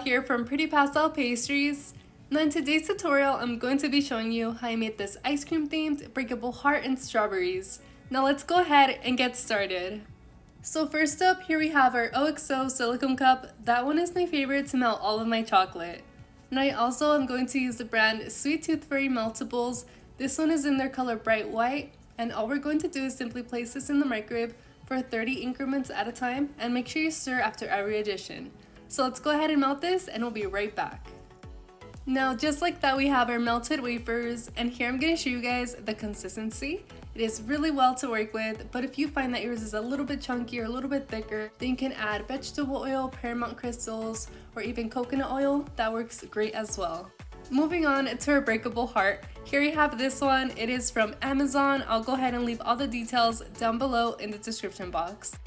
here from Pretty Pastel Pastries. Now in today's tutorial, I'm going to be showing you how I made this ice cream themed breakable heart and strawberries. Now let's go ahead and get started. So first up, here we have our OXO silicone cup. That one is my favorite to melt all of my chocolate. Now I also am going to use the brand Sweet Tooth Fairy Meltables. This one is in their color Bright White, and all we're going to do is simply place this in the microwave for 30 increments at a time, and make sure you stir after every addition. So let's go ahead and melt this and we'll be right back. Now just like that, we have our melted wafers, and here I'm going to show you guys the consistency. It is really well to work with, but if you find that yours is a little bit chunky or a little bit thicker, then you can add vegetable oil, paramount crystals, or even coconut oil. That works great as well. Moving on to our breakable heart, here you have this one. It is from Amazon. I'll go ahead and leave all the details down below in the description box.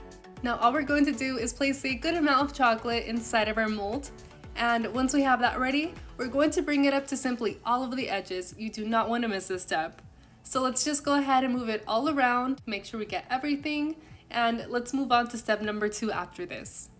Now all we're going to do is place a good amount of chocolate inside of our mold, and once we have that ready, we're going to bring it up to simply all of the edges. You do not want to miss this step. So let's just go ahead and move it all around, make sure we get everything, and let's move on to step number 2 after this.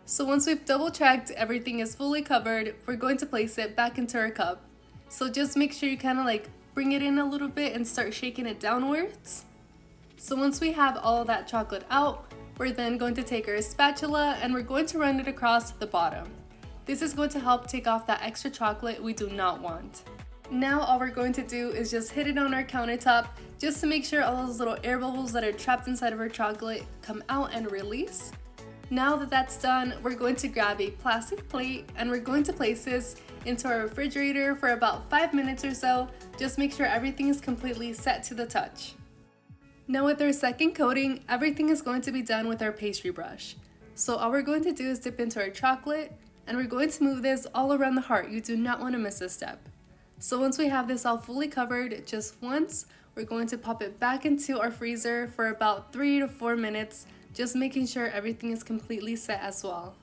So once we've double checked everything is fully covered, we're going to place it back into our cup. So just make sure you kind of like bring it in a little bit and start shaking it downwards. So once we have all that chocolate out, we're then going to take our spatula and we're going to run it across the bottom. This is going to help take off that extra chocolate we do not want. Now all we're going to do is just hit it on our countertop just to make sure all those little air bubbles that are trapped inside of our chocolate come out and release. Now that that's done, we're going to grab a plastic plate and we're going to place this into our refrigerator for about 5 minutes or so. Just make sure everything is completely set to the touch. Now with our second coating, everything is going to be done with our pastry brush. So all we're going to do is dip into our chocolate and we're going to move this all around the heart. You do not want to miss this step. So once we have this all fully covered just once, we're going to pop it back into our freezer for about 3 to 4 minutes, just making sure everything is completely set as well.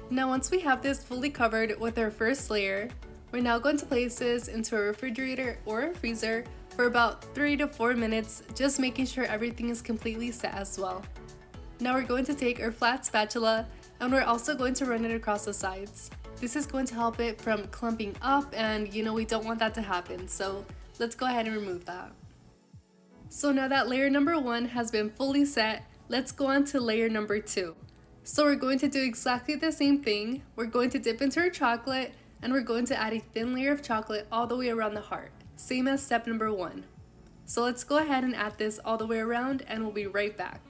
Now once we have this fully covered with our first layer, we're now going to place this into a refrigerator or a freezer for about 3 to 4 minutes, just making sure everything is completely set as well. Now we're going to take our flat spatula and we're also going to run it across the sides. This is going to help it from clumping up, and we don't want that to happen, so let's go ahead and remove that. So now that layer number 1 has been fully set, let's go on to layer number 2. So we're going to do exactly the same thing. We're going to dip into our chocolate and we're going to add a thin layer of chocolate all the way around the heart, same as step number 1. So let's go ahead and add this all the way around and we'll be right back.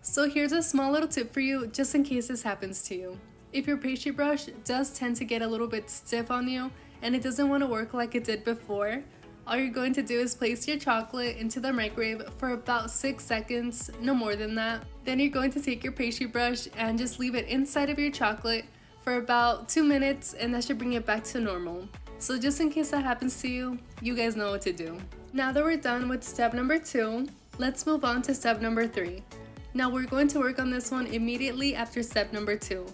So here's a small little tip for you just in case this happens to you. If your pastry brush does tend to get a little bit stiff on you and it doesn't want to work like it did before, all you're going to do is place your chocolate into the microwave for about 6 seconds, no more than that. Then you're going to take your pastry brush and just leave it inside of your chocolate for about 2 minutes, and that should bring it back to normal. So just in case that happens to you, you guys know what to do. Now that we're done with step number 2, let's move on to step number 3. Now we're going to work on this one immediately after step number 2.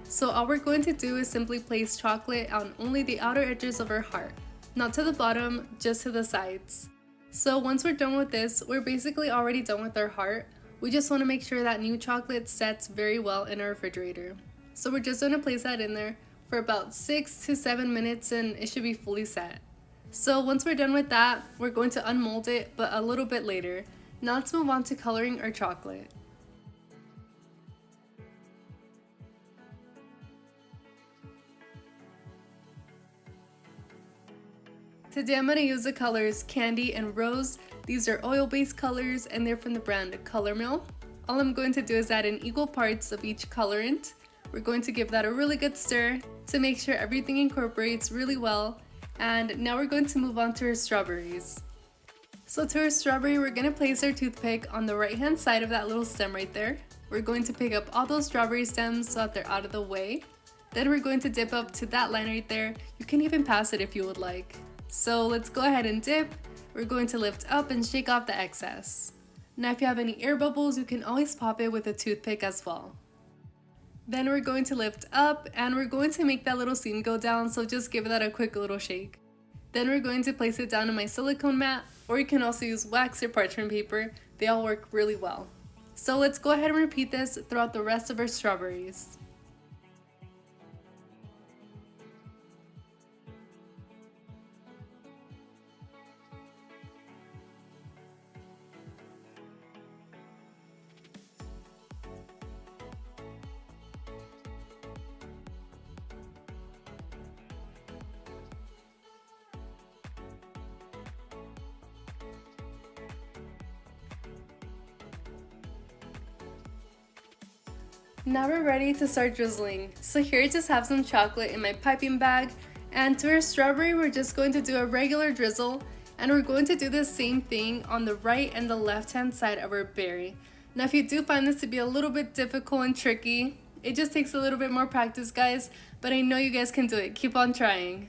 So all we're going to do is simply place chocolate on only the outer edges of our heart. Not to the bottom, just to the sides. So once we're done with this, we're basically already done with our heart. We just want to make sure that new chocolate sets very well in our refrigerator. So we're just going to place that in there for about 6 to 7 minutes and it should be fully set. So once we're done with that, we're going to unmold it, but a little bit later. Now let's move on to coloring our chocolate. Today I'm going to use the colors Candy and Rose. These are oil-based colors and they're from the brand Color Mill. All I'm going to do is add in equal parts of each colorant. We're going to give that a really good stir to make sure everything incorporates really well. And now we're going to move on to our strawberries. So to our strawberry, we're going to place our toothpick on the right hand side of that little stem right there. We're going to pick up all those strawberry stems so that they're out of the way. Then we're going to dip up to that line right there. You can even pass it if you would like. So let's go ahead and dip. We're going to lift up and shake off the excess. Now if you have any air bubbles, you can always pop it with a toothpick as well. Then we're going to lift up and we're going to make that little seam go down, so just give that a quick little shake. Then we're going to place it down on my silicone mat, or you can also use wax or parchment paper. They all work really well. So let's go ahead and repeat this throughout the rest of our strawberries. Now we're ready to start drizzling. So here I just have some chocolate in my piping bag, and to our strawberry we're just going to do a regular drizzle, and we're going to do the same thing on the right and the left hand side of our berry. Now if you do find this to be a little bit difficult and tricky, it just takes a little bit more practice, guys, but I know you guys can do it. Keep on trying.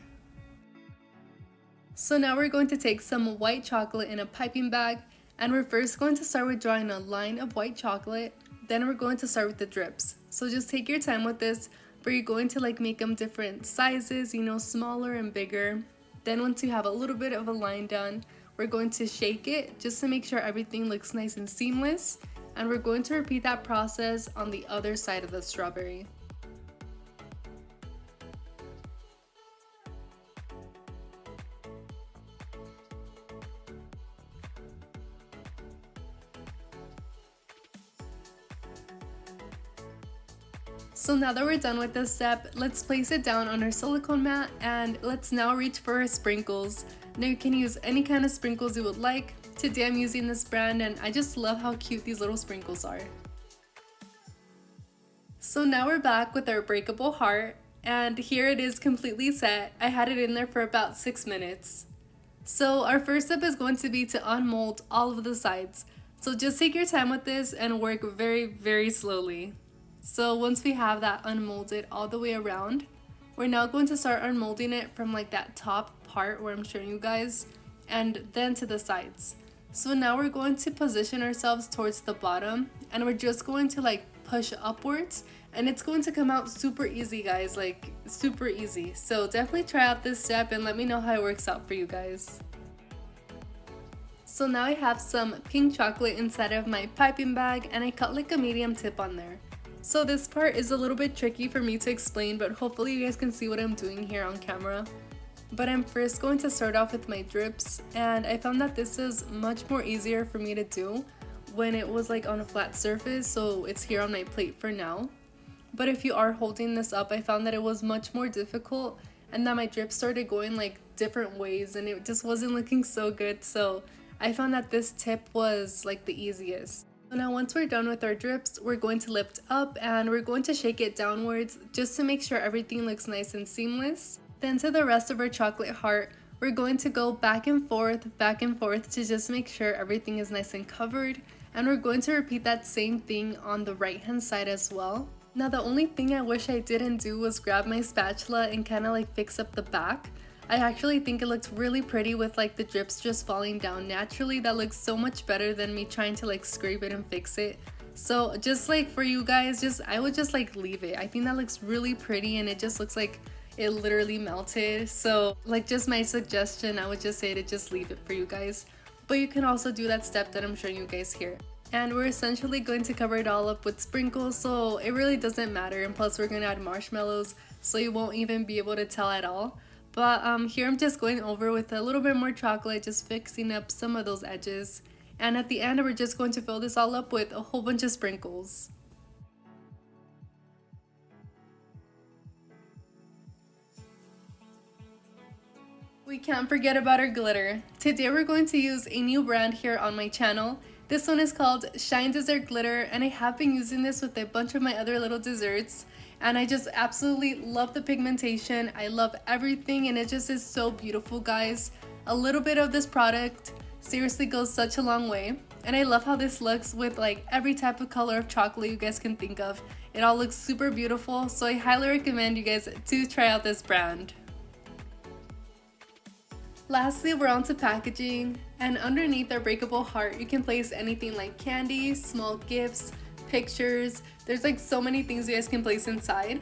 So now we're going to take some white chocolate in a piping bag, and we're first going to start with drawing a line of white chocolate. Then we're going to start with the drips. So just take your time with this, but you're going to make them different sizes, smaller and bigger. Then once you have a little bit of a line done, we're going to shake it just to make sure everything looks nice and seamless. And we're going to repeat that process on the other side of the strawberry. So now that we're done with this step, let's place it down on our silicone mat, and let's now reach for our sprinkles. Now you can use any kind of sprinkles you would like. Today I'm using this brand, and I just love how cute these little sprinkles are. So now we're back with our breakable heart, and here it is completely set. I had it in there for about 6 minutes. So our first step is going to be to unmold all of the sides. So just take your time with this and work very, very slowly. So once we have that unmolded all the way around, we're now going to start unmolding it from that top part where I'm showing you guys, and then to the sides. So now we're going to position ourselves towards the bottom, and we're just going to push upwards, and it's going to come out super easy, guys, super easy. So definitely try out this step and let me know how it works out for you guys. So now I have some pink chocolate inside of my piping bag, and I cut a medium tip on there. So this part is a little bit tricky for me to explain, but hopefully you guys can see what I'm doing here on camera. But I'm first going to start off with my drips, and I found that this is much more easier for me to do when it was on a flat surface, so it's here on my plate for now. But if you are holding this up, I found that it was much more difficult, and that my drips started going different ways, and it just wasn't looking so good. So I found that this tip was the easiest. So now once we're done with our drips, we're going to lift up and we're going to shake it downwards just to make sure everything looks nice and seamless. Then to the rest of our chocolate heart, we're going to go back and forth to just make sure everything is nice and covered. And we're going to repeat that same thing on the right hand side as well. Now the only thing I wish I didn't do was grab my spatula and kind of fix up the back. I actually think it looks really pretty with the drips just falling down naturally. That looks so much better than me trying to scrape it and fix it. So just for you guys, I would just leave it. I think that looks really pretty, and it just looks like it literally melted. So just my suggestion, I would just say to just leave it for you guys. But you can also do that step that I'm showing you guys here. And we're essentially going to cover it all up with sprinkles, so it really doesn't matter. And plus we're going to add marshmallows, so you won't even be able to tell at all. But here I'm just going over with a little bit more chocolate, just fixing up some of those edges. And at the end, we're just going to fill this all up with a whole bunch of sprinkles. We can't forget about our glitter. Today we're going to use a new brand here on my channel. This one is called Shine Dessert Glitter, and I have been using this with a bunch of my other little desserts. And I just absolutely love the pigmentation. I love everything, and it just is so beautiful, guys. A little bit of this product seriously goes such a long way. And I love how this looks with like every type of color of chocolate you guys can think of. It all looks super beautiful, so I highly recommend you guys to try out this brand. Lastly, we're on to packaging, and underneath our breakable heart you can place anything like candy, small gifts, pictures. There's like so many things you guys can place inside.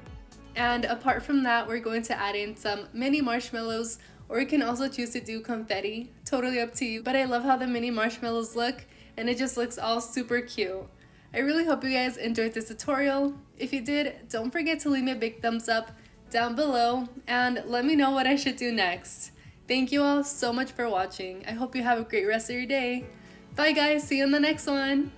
And apart from that, we're going to add in some mini marshmallows, or you can also choose to do confetti, totally up to you. But I love how the mini marshmallows look, and it just looks all super cute. I really hope you guys enjoyed this tutorial. If you did, don't forget to leave me a big thumbs up down below and let me know what I should do next. Thank you all so much for watching. I hope you have a great rest of your day. Bye guys, see you in the next one.